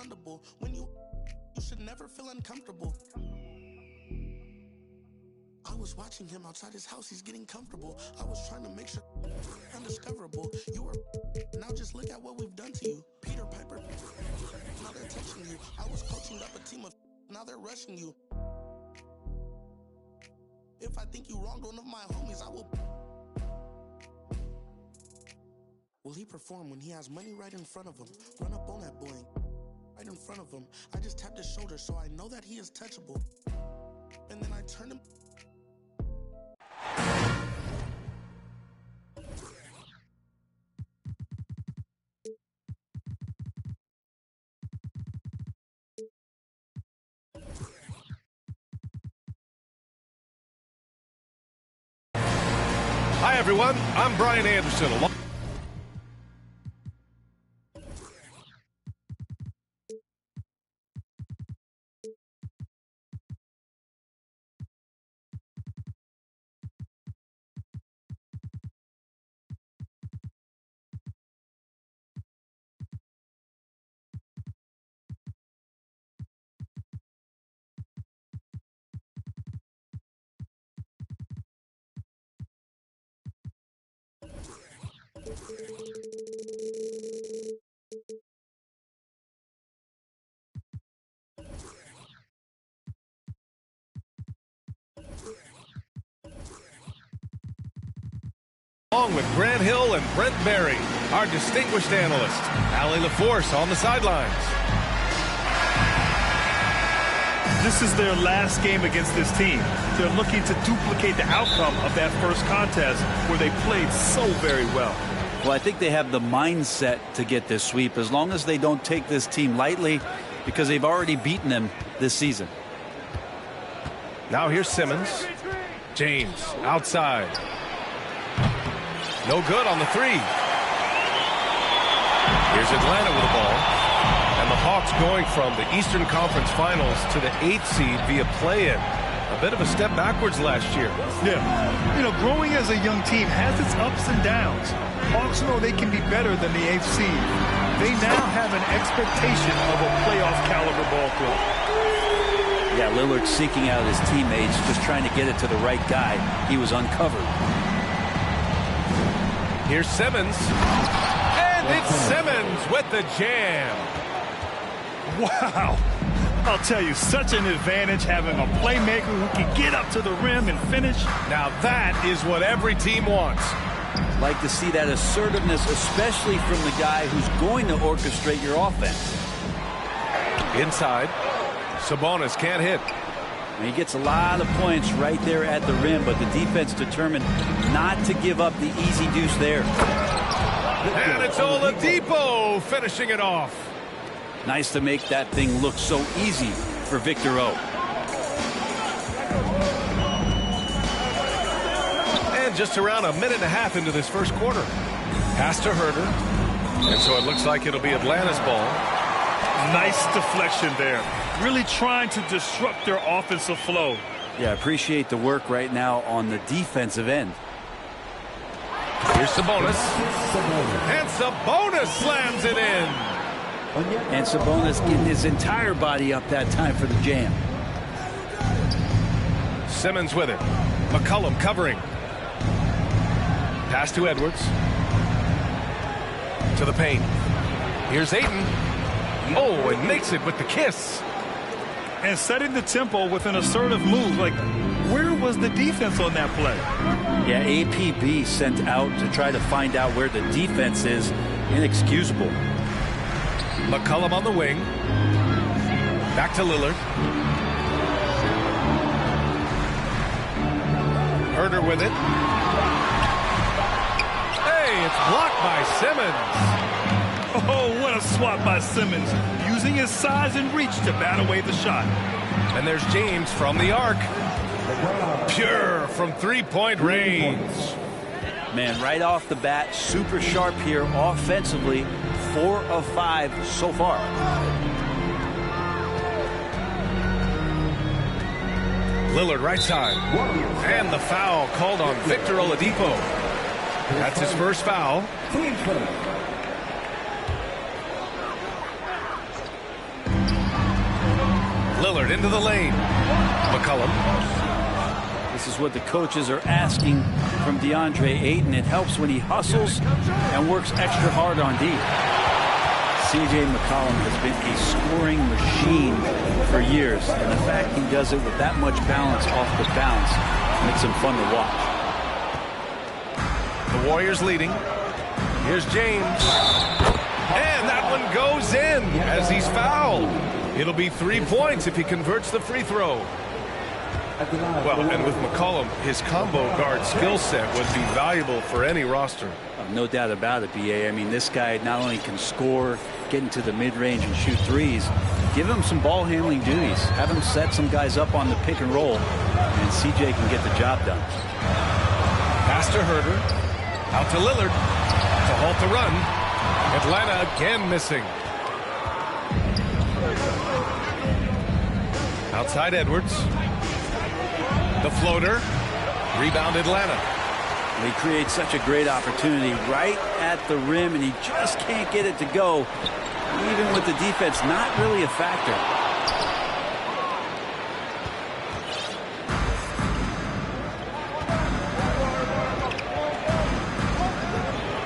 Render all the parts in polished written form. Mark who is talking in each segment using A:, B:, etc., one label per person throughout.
A: refundable. When you should never feel uncomfortable. I was watching him outside his house, he's getting comfortable. I was trying to make sure undiscoverable. You were now just look at what we've done to you. Peter Piper, now they're touching you. I was coaching up a team of now they're rushing you. If I think you wronged one of my homies, I will. Will he perform when he has money right in front of him? Run up on that boy right in front of him. I just tapped his shoulder so I know that he is touchable. And then I turned him.
B: Hi, everyone. I'm Brian Anderson. Along with Grant Hill and Brent Berry, our distinguished analyst, Allie LaForce on the sidelines.
C: This is their last game against this team. They're looking to duplicate the outcome of that first contest where they played so very well.
D: Well, I think they have the mindset to get this sweep as long as they don't take this team lightly because they've already beaten them this season.
B: Now here's Simmons. James outside. No good on the three. Here's Atlanta with the ball. And the Hawks going from the Eastern Conference Finals to the 8th seed via play-in. A bit of a step backwards last year.
C: Yeah. You know, growing as a young team has its ups and downs. Hawks know they can be better than the 8th seed. They now have an expectation of a playoff caliber ball club.
D: Yeah, Lillard seeking out his teammates, just trying to get it to the right guy. He was uncovered.
B: Here's Simmons. And it's Simmons with the jam.
C: Wow. I'll tell you, such an advantage having a playmaker who can get up to the rim and finish.
B: Now that is what every team wants.
D: Like to see that assertiveness, especially from the guy who's going to orchestrate your offense.
B: Inside. Sabonis can't hit.
D: He gets a lot of points right there at the rim, but the defense determined not to give up the easy deuce there.
B: And it's Oladipo finishing it off.
D: Nice to make that thing look so easy for Victor O.
B: And just around a minute and a half into this first quarter. Pass to Herter. And so it looks like it'll be Atlanta's ball.
C: Nice deflection there. Really trying to disrupt their offensive flow.
D: Yeah, appreciate the work right now on the defensive end.
B: Here's Sabonis. And Sabonis slams it in.
D: And Sabonis getting his entire body up that time for the jam.
B: Simmons with it. McCollum covering. Pass to Edwards. To the paint. Here's Ayton. Oh, and makes it with the kiss.
C: And setting the tempo with an assertive move. Like, where was the defense on that play?
D: Yeah, APB sent out to try to find out where the defense is. Inexcusable.
B: McCollum on the wing. Back to Lillard. Herter with it. Hey, it's blocked by Simmons.
C: Oh, what a swat by Simmons, using his size and reach to bat away the shot.
B: And there's James from the arc. Pure from three-point range.
D: Man, right off the bat, super sharp here offensively. 4 of 5 so far.
B: Lillard right side. And the foul called on Victor Oladipo. That's his first foul. Stewart into the lane. McCollum.
D: This is what the coaches are asking from DeAndre Ayton. It helps when he hustles and works extra hard on D. C.J. McCollum has been a scoring machine for years, and the fact he does it with that much balance off the bounce makes him fun to watch.
B: The Warriors leading. Here's James. And that one goes in as he's fouled. It'll be 3 points if he converts the free throw. Well, and with McCollum, his combo guard skill set would be valuable for any roster.
D: No doubt about it, B.A. I mean, this guy not only can score, get into the mid-range and shoot threes, give him some ball handling duties. Have him set some guys up on the pick and roll, and C.J. can get the job done.
B: Pass to Herter. Out to Lillard. To halt the run. Atlanta again missing. Outside Edwards. The floater. Rebound Atlanta.
D: He creates such a great opportunity right at the rim, and he just can't get it to go. Even with the defense not really a factor.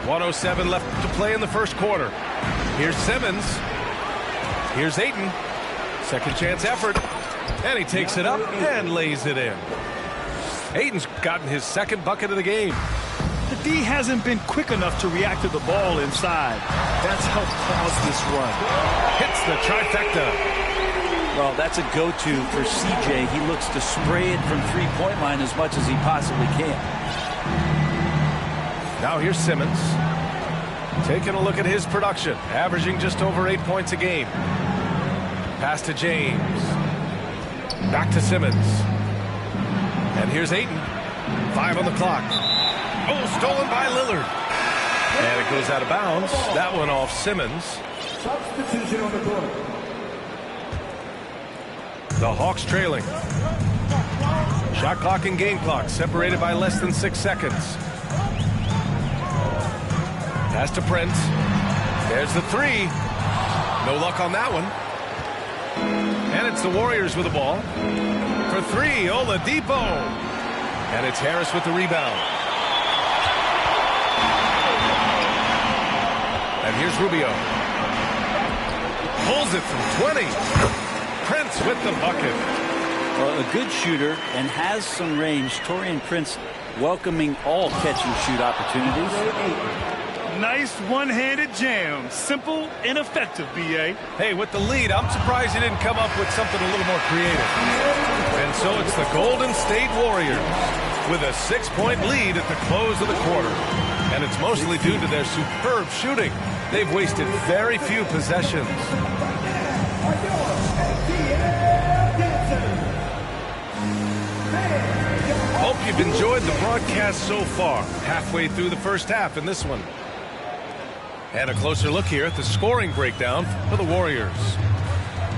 B: .107 left to play in the first quarter. Here's Simmons. Here's Ayton. Second chance effort. And he takes it up and lays it in. Ayton's gotten his second bucket of the game.
C: The D hasn't been quick enough to react to the ball inside. That's helped cause this run.
B: Hits the trifecta.
D: Well, that's a go-to for C.J. He looks to spray it from three-point line as much as he possibly can.
B: Now here's Simmons. Taking a look at his production. Averaging just over 8 points a game. Pass to James. Back to Simmons. And here's Ayton. 5 on the clock. Oh, stolen by Lillard. And it goes out of bounds. That one off Simmons.
E: Substitution on the court.
B: The Hawks trailing. Shot clock and game clock separated by less than 6 seconds. Pass to Prince. There's the three. No luck on that one. And it's the Warriors with the ball. For three, Oladipo. And it's Harris with the rebound. And here's Rubio. Pulls it from 20. Prince with the bucket.
D: Well, a good shooter and has some range. Taurean Prince welcoming all catch-and-shoot opportunities.
C: Nice one-handed jam. Simple and effective, B.A.
B: Hey, with the lead, I'm surprised he didn't come up with something a little more creative. And so it's the Golden State Warriors with a 6-point lead at the close of the quarter. And it's mostly due to their superb shooting. They've wasted very few possessions. Hope you've enjoyed the broadcast so far. Halfway through the first half in this one. And a closer look here at the scoring breakdown for the Warriors.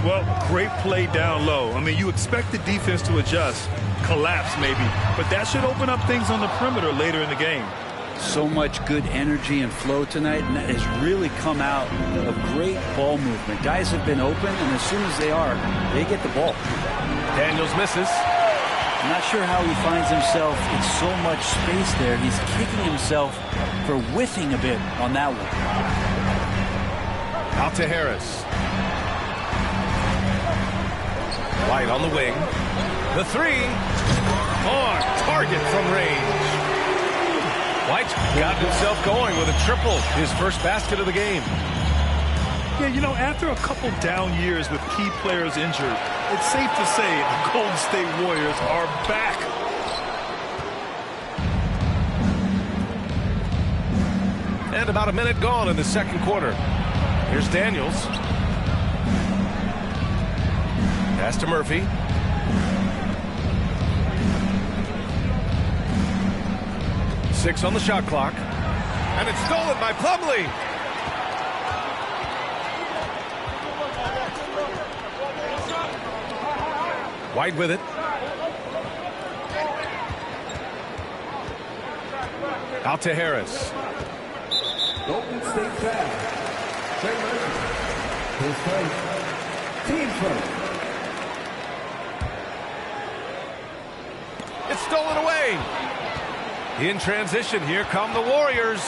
C: Well, great play down low. I mean, you expect the defense to adjust, collapse maybe, but that should open up things on the perimeter later in the game.
D: So much good energy and flow tonight, and that has really come out of great ball movement. Guys have been open, and as soon as they are, they get the ball.
B: Daniels misses.
D: I'm not sure how he finds himself in so much space there. He's kicking himself for whiffing a bit on that one.
B: Out to Harris. White on the wing. The three. On target from range. White's got himself going with a triple. His first basket of the game.
C: Yeah, you know, after a couple down years with key players injured, it's safe to say the Golden State Warriors are back.
B: And about a minute gone in the second quarter. Here's Daniels. Pass to Murphy. Six on the shot clock. And it's stolen by Plumlee. White with it. Out to Harris.
E: Golden State foul. Trey Murphy. His first. Team first.
B: stolen away. In transition, here come the Warriors.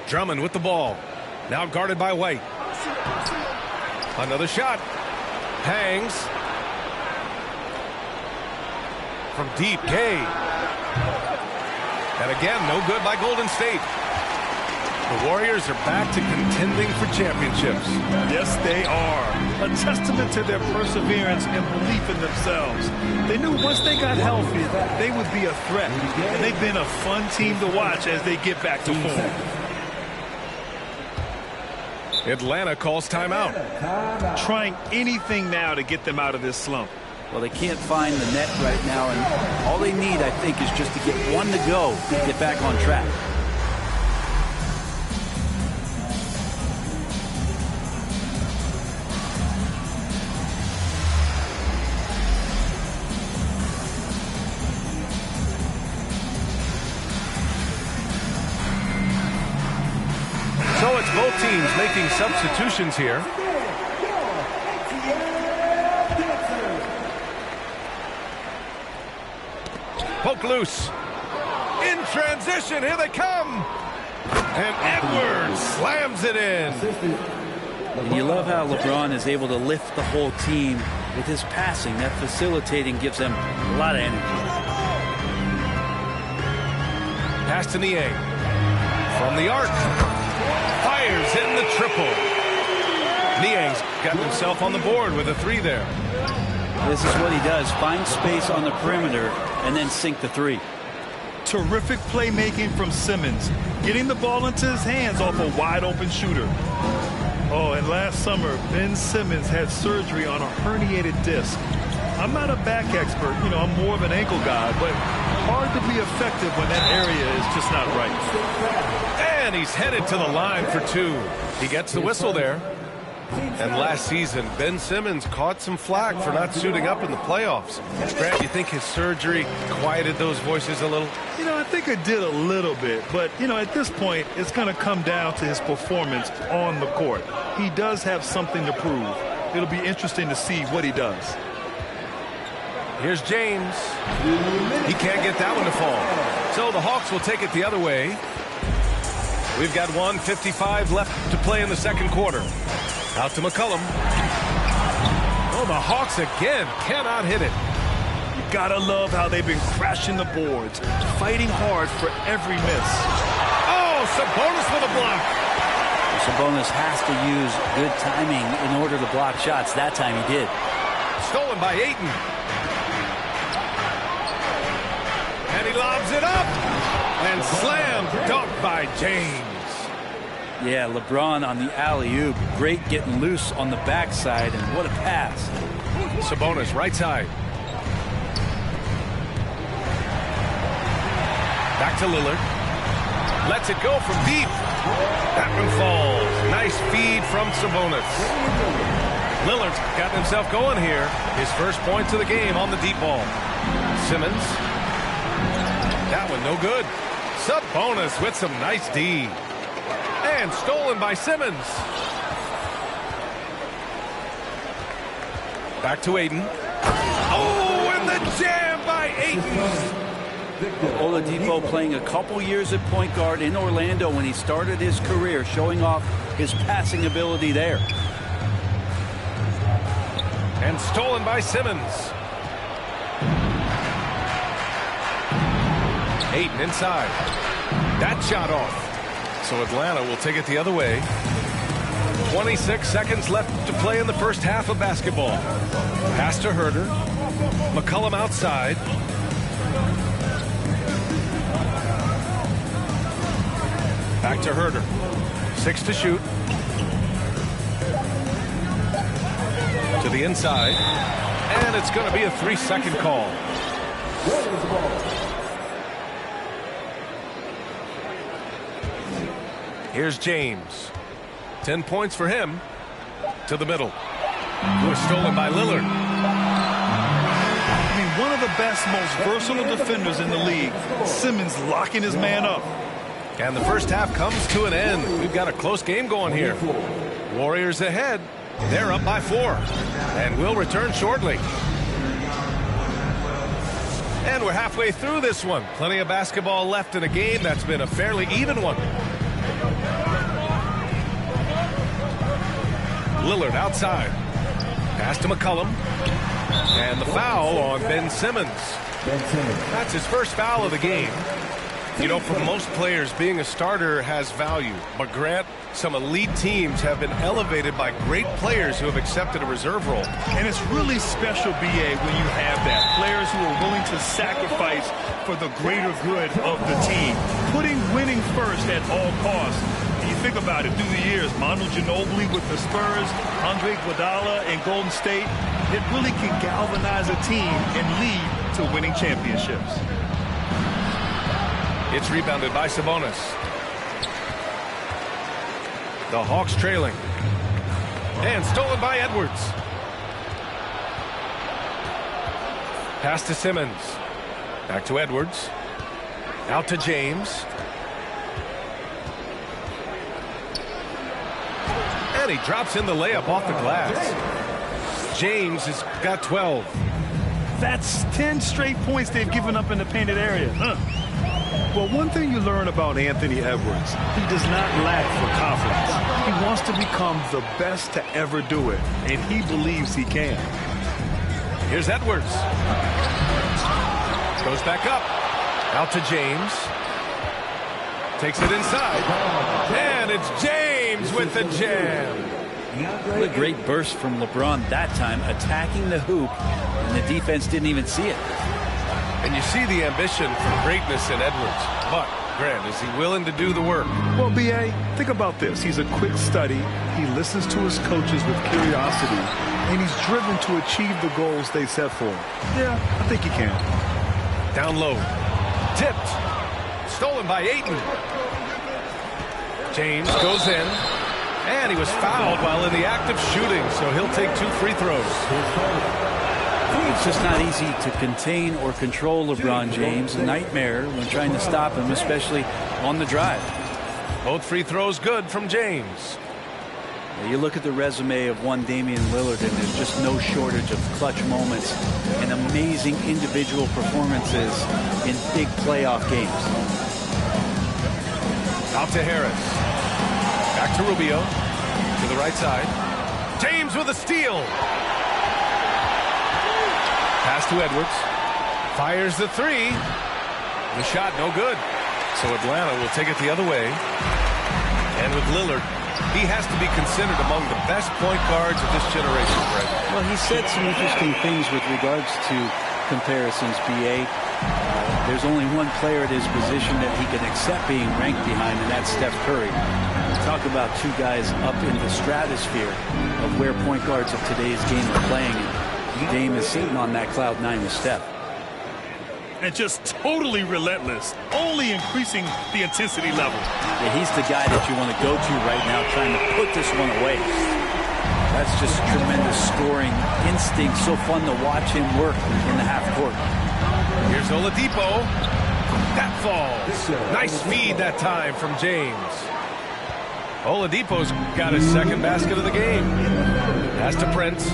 B: Drummond with the ball. Now guarded by White. Another shot. Hangs. From deep, Gay. And again, no good by Golden State. The Warriors are back to contending for championships.
C: Yes, they are. A testament to their perseverance and belief in themselves. They knew once they got healthy, they would be a threat. And they've been a fun team to watch as they get back to form.
B: Atlanta calls timeout.
C: Trying anything now to get them out of this slump.
D: Well, they can't find the net right now, and all they need, I think, is just to get one to go to get back on track.
B: So it's both teams making substitutions here. Poke loose. In transition, here they come. And Edwards slams it in.
D: And you love how LeBron is able to lift the whole team with his passing. That facilitating gives them a lot of energy.
B: Pass to Niang. From the arc. Fires in the triple. Niang's got himself on the board with a three there.
D: This is what he does. Find space on the perimeter and then sink the three.
C: Terrific playmaking from Simmons. Getting the ball into his hands off a wide-open shooter. Oh, and last summer, Ben Simmons had surgery on a herniated disc. I'm not a back expert. You know, I'm more of an ankle guy, but hard to be effective when that area is just not right.
B: And he's headed to the line for two. He gets the whistle there. And last season, Ben Simmons caught some flack for not suiting up in the playoffs. Grant, you think his surgery quieted those voices a little?
C: You know, I think it did a little bit. But, you know, at this point, it's going to come down to his performance on the court. He does have something to prove. It'll be interesting to see what he does.
B: Here's James. He can't get that one to fall. So the Hawks will take it the other way. We've got 1:55 left to play in the second quarter. Out to McCollum. Oh, the Hawks again cannot hit it.
C: You gotta love how they've been crashing the boards, fighting hard for every miss.
B: Oh, Sabonis with a block.
D: Sabonis has to use good timing in order to block shots. That time he did.
B: Stolen by Ayton. And he lobs it up. And slammed dunk by James.
D: Yeah, LeBron on the alley-oop. Great getting loose on the backside, and what a pass.
B: Sabonis right side. Back to Lillard. Lets it go from deep. That one falls. Nice feed from Sabonis. Lillard's got himself going here. His first points of the game on the deep ball. Simmons. That one no good. Sabonis with some nice D. And stolen by Simmons. Back to Ayton. Oh, and the jam by Ayton.
D: Oladipo playing a couple years at point guard in Orlando when he started his career, showing off his passing ability there.
B: And stolen by Simmons. Ayton inside. That shot off. So Atlanta will take it the other way. 26 seconds left to play in the first half of basketball. Pass to Herter. McCollum outside. Back to Herter. 6 to shoot. To the inside. And it's going to be a 3-second call. Here's James. 10 points for him. To the middle. It was stolen by Lillard.
C: I mean, one of the best, most versatile defenders in the league. Simmons locking his man up.
B: And the first half comes to an end. We've got a close game going here. Warriors ahead. They're up by 4. And we'll return shortly. And we're halfway through this one. Plenty of basketball left in a game that's been a fairly even one. Lillard outside. Pass to McCollum. And the foul on Ben Simmons. That's his first foul of the game. You know, for most players, being a starter has value. But Grant, some elite teams have been elevated by great players who have accepted a reserve role.
C: And it's really special, B.A., when you have that. Players who are willing to sacrifice for the greater good of the team. Putting winning first at all costs. And you think about it, through the years, Manu Ginobili with the Spurs, Andre Iguodala in Golden State, it really can galvanize a team and lead to winning championships.
B: It's rebounded by Sabonis. The Hawks trailing. And stolen by Edwards. Pass to Simmons. Back to Edwards. Out to James. And he drops in the layup off the glass. James has got 12.
C: That's 10 straight points they've given up in the painted area. Well, one thing you learn about Anthony Edwards, he does not lack for confidence. He wants to become the best to ever do it, and he believes he can.
B: Here's Edwards. Goes back up. Out to James. Takes it inside. And it's James with the jam.
D: What a great burst from LeBron that time, attacking the hoop, and the defense didn't even see it.
B: And you see the ambition for greatness in Edwards. But, Grant, is he willing to do the work?
C: Well, B.A., think about this. He's a quick study. He listens to his coaches with curiosity, and he's driven to achieve the goals they set for him. Yeah, I think he can.
B: Down low. Tipped. Stolen by Ayton. James goes in. And he was fouled while in the act of shooting, so he'll take 2 free throws.
D: It's just not easy to contain or control LeBron James. A nightmare when trying to stop him, especially on the drive.
B: Both free throws good from James.
D: You look at the resume of one Damian Lillard, and there's just no shortage of clutch moments and amazing individual performances in big playoff games.
B: Out to Harris. Back to Rubio. To the right side. James with a steal. Pass to Edwards. Fires the three. The shot no good. So Atlanta will take it the other way. And with Lillard, he has to be considered among the best point guards of this generation, Fred.
D: Well, he said some interesting things with regards to comparisons, B.A. There's only one player at his position that he can accept being ranked behind, and that's Steph Curry. Talk about two guys up in the stratosphere of where point guards of today's game are playing. Dame is sitting on that cloud 9 with Steph.
C: And just totally relentless, only increasing the intensity level.
D: Yeah, he's the guy that you want to go to right now, trying to put this one away. That's just tremendous scoring instinct. So fun to watch him work in the half court.
B: Here's Oladipo. That falls. Nice feed that time from James. Oladipo's got his second basket of the game. Pass to Prince.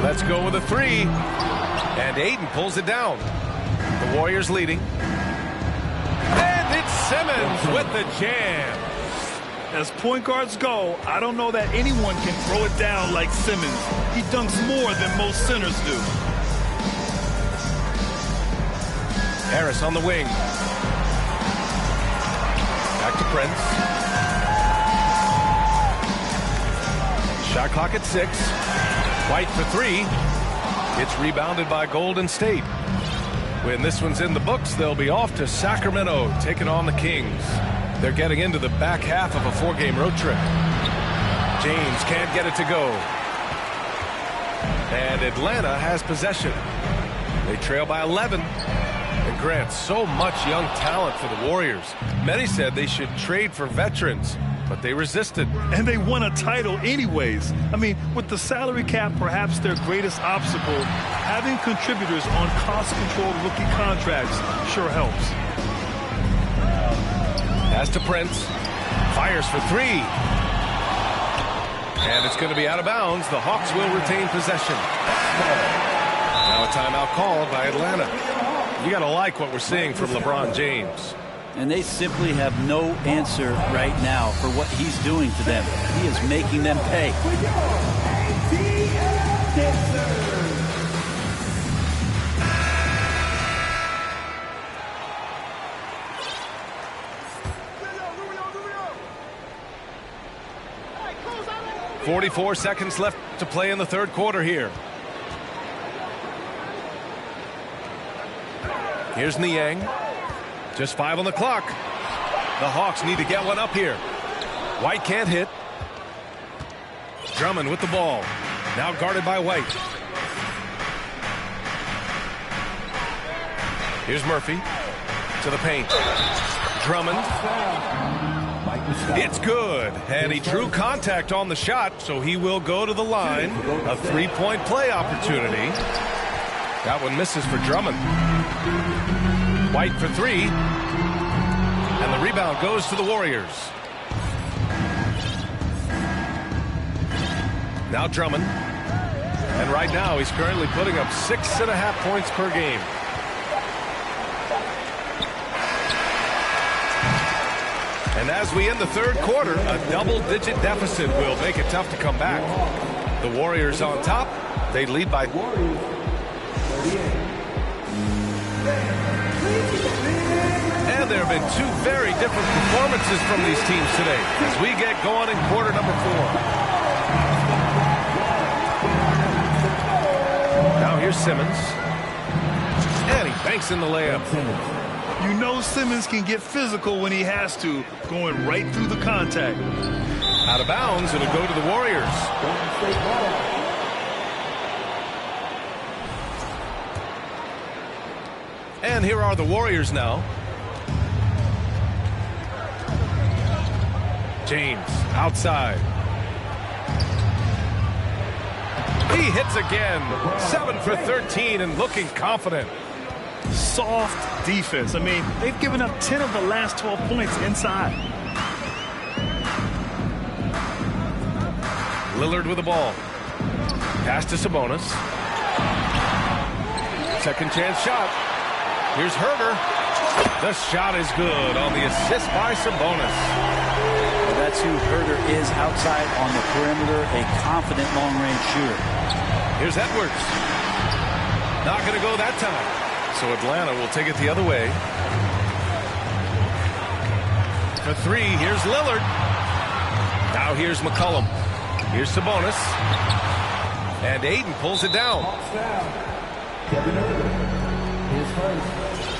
B: Let's go with a three. And Ayton pulls it down. The Warriors leading. And it's Simmons with the jam.
C: As point guards go, I don't know that anyone can throw it down like Simmons. He dunks more than most centers do.
B: Harris on the wing. Back to Prince. Shot clock at 6. White for 3. It's rebounded by Golden State. When this one's in the books, they'll be off to Sacramento, taking on the Kings. They're getting into the back half of a 4-game road trip. James can't get it to go. And Atlanta has possession. They trail by 11. And Grant, so much young talent for the Warriors. Many said they should trade for veterans, but they resisted.
C: And they won a title anyways. I mean, with the salary cap perhaps their greatest obstacle, having contributors on cost-controlled rookie contracts sure helps.
B: Pass to Prince. Fires for 3. And it's going to be out of bounds. The Hawks will retain possession. Now a timeout called by Atlanta. You got to like what we're seeing from LeBron James.
D: And they simply have no answer right now for what he's doing to them. He is making them pay.
B: .44 seconds left to play in the third quarter here. Here's Niang. Just 5 on the clock. The Hawks need to get one up here. White can't hit. Drummond with the ball. Now guarded by White. Here's Murphy to the paint. Drummond. It's good. And he drew contact on the shot, so he will go to the line. A three-point play opportunity. That one misses for Drummond. White for 3. And the rebound goes to the Warriors. Now Drummond. And right now he's currently putting up 6.5 points per game. And as we end the third quarter, a double-digit deficit will make it tough to come back. The Warriors on top. They lead by... And there have been 2 very different performances from these teams today as we get going in quarter number 4. Now here's Simmons. And he banks in the layup.
C: You know Simmons can get physical when he has to, going right through the contact.
B: Out of bounds, it'll go to the Warriors. And here are the Warriors now. James outside. He hits again. 7 for 13 and looking confident.
C: Soft defense. I mean, they've given up 10 of the last 12 points inside.
B: Lillard with the ball. Pass to Sabonis. Second chance shot. Here's Herter. The shot is good on the assist by Sabonis.
D: Well, that's who Herter is outside on the perimeter, a confident long-range shooter.
B: Here's Edwards. Not going to go that time. So Atlanta will take it the other way. For 3, here's Lillard. Now here's McCollum. Here's Sabonis. And Ayton pulls it down.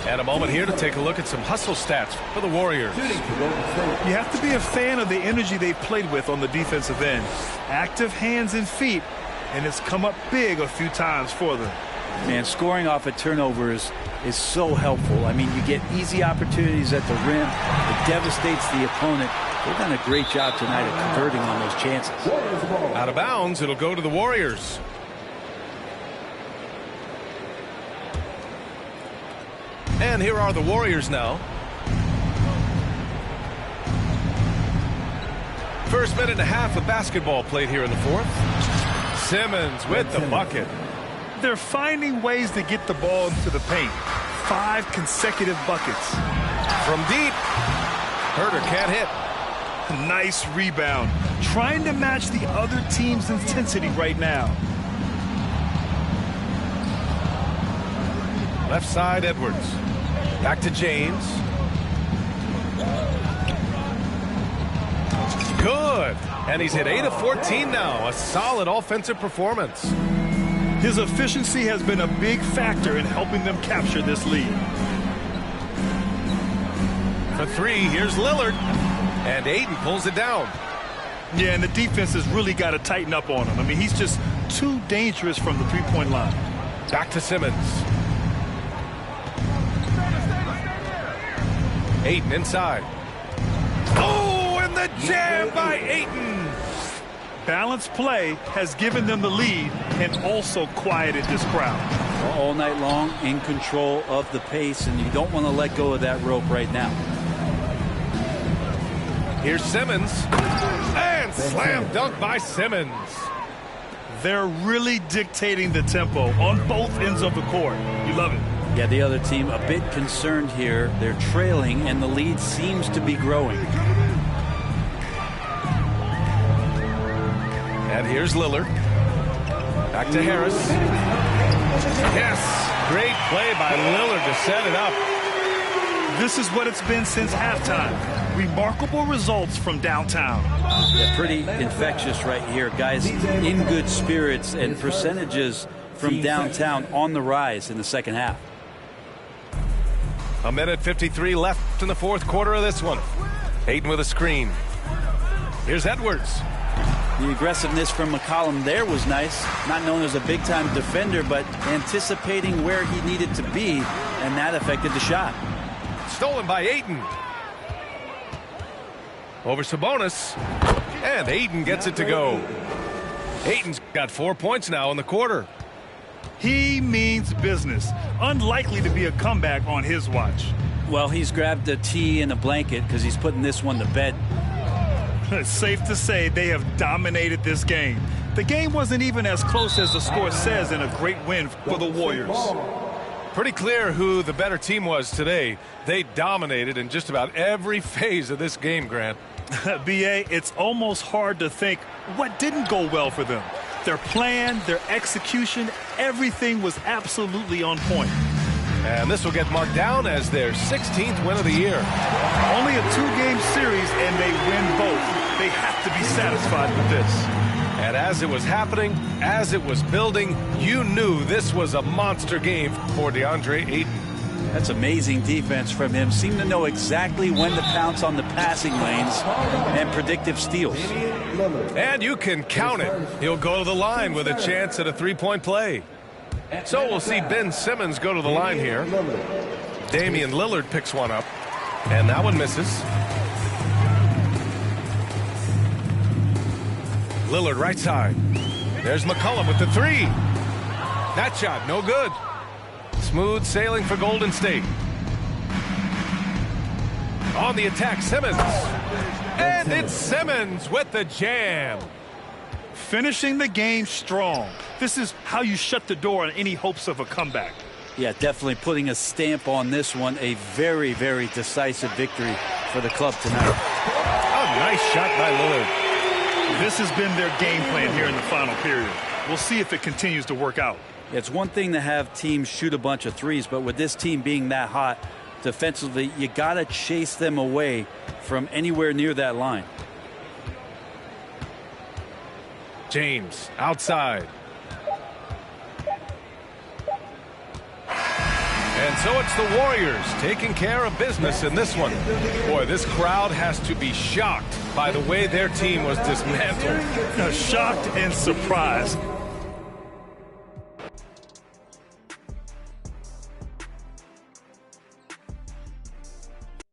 B: And a moment here to take a look at some hustle stats for the Warriors.
C: You have to be a fan of the energy they've played with on the defensive end. Active hands and feet, and it's come up big a few times for them.
D: Man, scoring off of turnovers is so helpful. I mean, you get easy opportunities at the rim. It devastates the opponent. They've done a great job tonight of converting on those chances.
B: Out of bounds, it'll go to the Warriors. And here are the Warriors now. First minute and a half of basketball played here in the fourth. Simmons with the bucket.
C: They're finding ways to get the ball into the paint. 5 consecutive buckets.
B: From deep. Herter can't hit.
C: Nice rebound. Trying to match the other team's intensity right now.
B: Left side, Edwards. Back to James. Good. And he's hit 8 of 14 now. A solid offensive performance.
C: His efficiency has been a big factor in helping them capture this lead.
B: For 3, here's Lillard. And Ayton pulls it down.
C: Yeah, and the defense has really got to tighten up on him. I mean, he's just too dangerous from the three-point line.
B: Back to Simmons. Ayton inside. Oh, and the jam by Ayton.
C: Balanced play has given them the lead and also quieted this crowd.
D: All night long, in control of the pace, and you don't want to let go of that rope right now.
B: Here's Simmons. And slam dunk by Simmons.
C: They're really dictating the tempo on both ends of the court. You love it.
D: Yeah, the other team a bit concerned here. They're trailing, and the lead seems to be growing.
B: And here's Lillard. Back to Harris. Yes, great play by Lillard to set it up.
C: This is what it's been since halftime. Remarkable results from downtown.
D: Yeah, pretty infectious right here. Guys in good spirits, and percentages from downtown on the rise in the second half.
B: 1:53 left in the fourth quarter of this one. Ayton with a screen. Here's Edwards.
D: The aggressiveness from McCollum there was nice. Not known as a big-time defender, but anticipating where he needed to be, and that affected the shot.
B: Stolen by Ayton. Over Sabonis. And Ayton gets it to go. Ayton's got 4 points now in the quarter.
C: He means business. Unlikely to be a comeback on his watch.
D: Well, he's grabbed a tee and a blanket because he's putting this one to bed.
C: It's safe to say they have dominated this game. The game wasn't even as close as the score says in a great win for the Warriors.
B: Pretty clear who the better team was today. They dominated in just about every phase of this game, Grant.
C: B.A., it's almost hard to think what didn't go well for them. Their plan, their execution, everything was absolutely on point.
B: And this will get marked down as their 16th win of the year.
C: Only a two-game series, and they win both. They have to be satisfied with this.
B: And as it was happening, as it was building, you knew this was a monster game for DeAndre Ayton.
D: That's amazing defense from him. Seemed to know exactly when to pounce on the passing lanes and predictive steals.
B: And you can count it. He'll go to the line with a chance at a three-point play. So we'll see Ben Simmons go to the line here. Damian Lillard picks one up, and that one misses. Lillard right side. There's McCollum with the three. That shot, no good. Smooth sailing for Golden State. On the attack, Simmons. And it's Simmons with the jam.
C: Finishing the game strong. This is how you shut the door on any hopes of a comeback.
D: Yeah, definitely putting a stamp on this one. A very, very decisive victory for the club tonight.
B: A nice shot by Lillard.
C: This has been their game plan here in the final period. We'll see if it continues to work out.
D: It's one thing to have teams shoot a bunch of threes, but with this team being that hot defensively, you got to chase them away from anywhere near that line.
B: James outside. And so it's the Warriors taking care of business in this one. Boy, this crowd has to be shocked by the way their team was dismantled.
C: Shocked and surprised.